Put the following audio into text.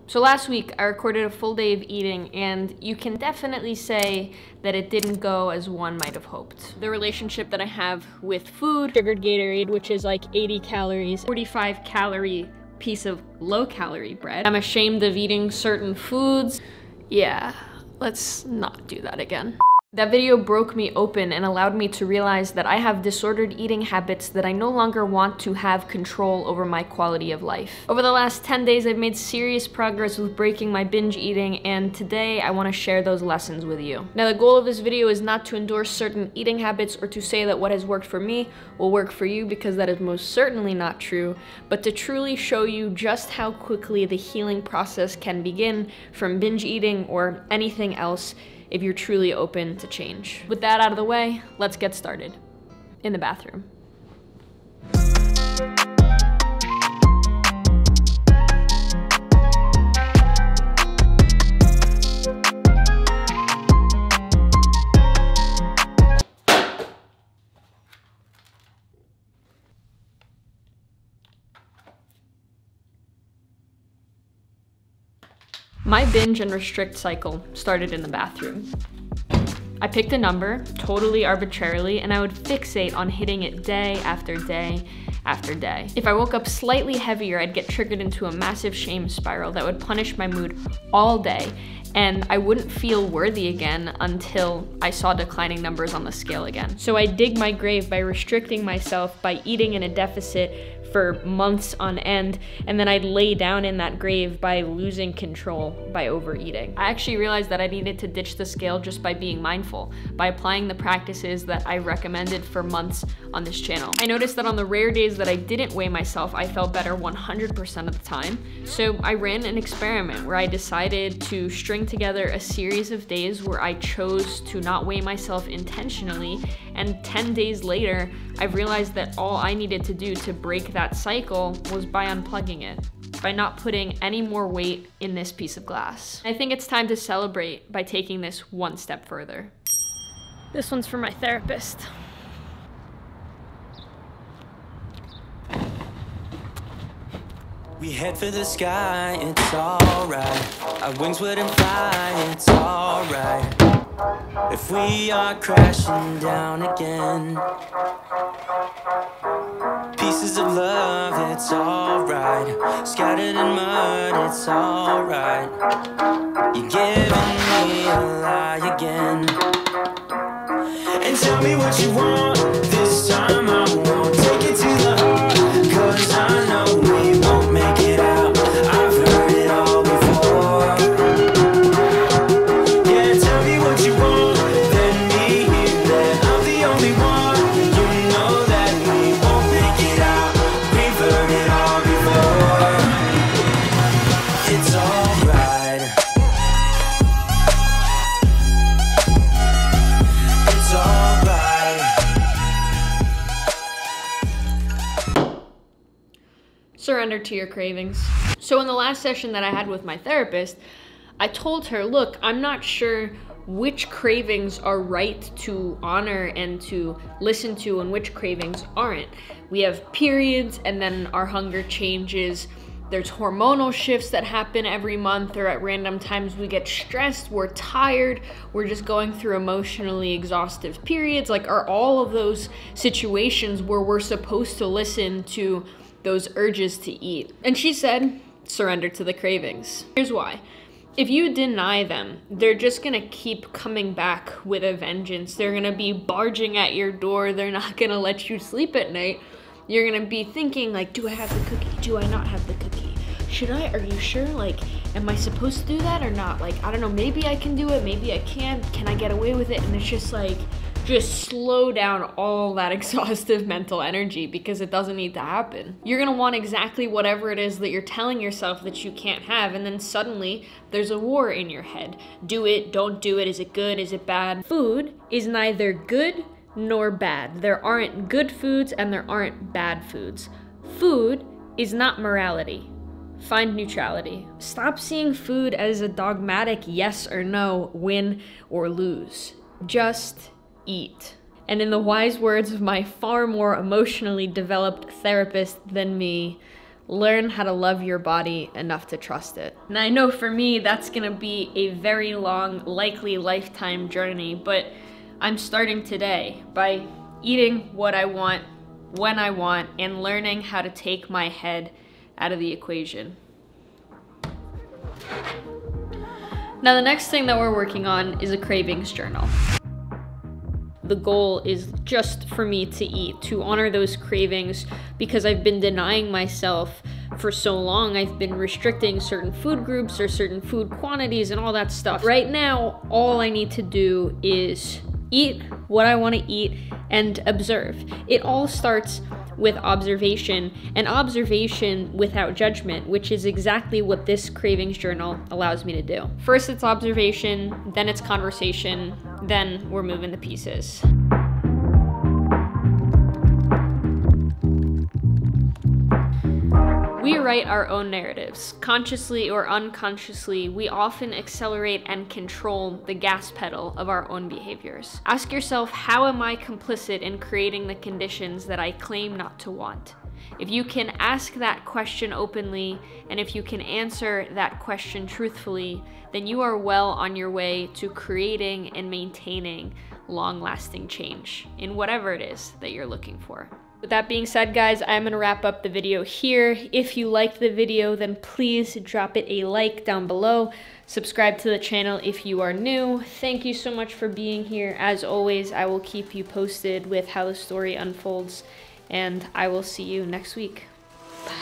So last week I recorded a full day of eating, and you can definitely say that it didn't go as one might have hoped. The relationship that I have with food, sugared Gatorade, which is like 80 calories, 45 calorie piece of low calorie bread. I'm ashamed of eating certain foods. Yeah, let's not do that again. That video broke me open and allowed me to realize that I have disordered eating habits that I no longer want to have control over my quality of life. Over the last 10 days, I've made serious progress with breaking my binge eating, and today I want to share those lessons with you. Now, the goal of this video is not to endorse certain eating habits or to say that what has worked for me will work for you, because that is most certainly not true, but to truly show you just how quickly the healing process can begin from binge eating or anything else if you're truly open to change. With that out of the way, let's get started. In the bathroom. My binge and restrict cycle started in the bathroom. I picked a number, totally arbitrarily, and I would fixate on hitting it day after day after day. If I woke up slightly heavier, I'd get triggered into a massive shame spiral that would punish my mood all day, and I wouldn't feel worthy again until I saw declining numbers on the scale again. So I dig my grave by restricting myself, by eating in a deficit for months on end, and then I'd lay down in that grave by losing control by overeating. I actually realized that I needed to ditch the scale just by being mindful, by applying the practices that I recommended for months on this channel. I noticed that on the rare days that I didn't weigh myself, I felt better 100% of the time. So I ran an experiment where I decided to string together a series of days where I chose to not weigh myself intentionally, and 10 days later, I've realized that all I needed to do to break that cycle was by unplugging it, by not putting any more weight in this piece of glass. I think it's time to celebrate by taking this one step further. This one's for my therapist. We head for the sky, it's alright. Our wings wouldn't fly, it's alright. If we are crashing down again, pieces of love, it's alright. Scattered in mud, it's alright. You're giving me a lie again. And tell me what you want, this time I won't take it to the heart, 'cause I know we won't make it out. I've heard it all before. Yeah, tell me what you want, let me hear that I'm the only one. You know that we won't make it out. We've heard it all before. It's alright. It's alright. Surrender to your cravings. So in the last session that I had with my therapist, I told her, look, I'm not sure which cravings are right to honor and to listen to and which cravings aren't. We have periods, and then our hunger changes. There's hormonal shifts that happen every month, or at random times we get stressed, we're tired, we're just going through emotionally exhaustive periods. Like, are all of those situations where we're supposed to listen to those urges to eat? And she said, surrender to the cravings. Here's why. If you deny them, they're just gonna keep coming back with a vengeance. They're gonna be barging at your door. They're not gonna let you sleep at night. You're gonna be thinking like, do I have the cookie? Do I not have the cookie? Should I? Are you sure? Like, am I supposed to do that or not? Like, I don't know, maybe I can do it, maybe I can't. Can I get away with it? And it's just like, just slow down all that exhaustive mental energy, because it doesn't need to happen. You're gonna want exactly whatever it is that you're telling yourself that you can't have, and then suddenly there's a war in your head. Do it, don't do it, is it good, is it bad? Food is neither good nor bad. There aren't good foods and there aren't bad foods. Food is not morality. Find neutrality. Stop seeing food as a dogmatic yes or no, win or lose. Just eat. And in the wise words of my far more emotionally developed therapist than me, learn how to love your body enough to trust it. And I know for me, that's gonna be a very long, likely lifetime journey, but I'm starting today by eating what I want, when I want, and learning how to take my head out of the equation. Now, the next thing that we're working on is a cravings journal. The goal is just for me to eat, to honor those cravings, because I've been denying myself for so long. I've been restricting certain food groups or certain food quantities and all that stuff. Right now, all I need to do is eat what I want to eat and observe. It all starts with observation, and observation without judgment, which is exactly what this cravings journal allows me to do. First it's observation, then it's conversation, then we're moving the pieces. We write our own narratives. Consciously or unconsciously, we often accelerate and control the gas pedal of our own behaviors. Ask yourself, how am I complicit in creating the conditions that I claim not to want? If you can ask that question openly, and if you can answer that question truthfully, then you are well on your way to creating and maintaining long-lasting change in whatever it is that you're looking for. With that being said, guys, I'm gonna wrap up the video here. If you liked the video, then please drop it a like down below. Subscribe to the channel if you are new. Thank you so much for being here. As always, I will keep you posted with how the story unfolds, and I will see you next week. Bye.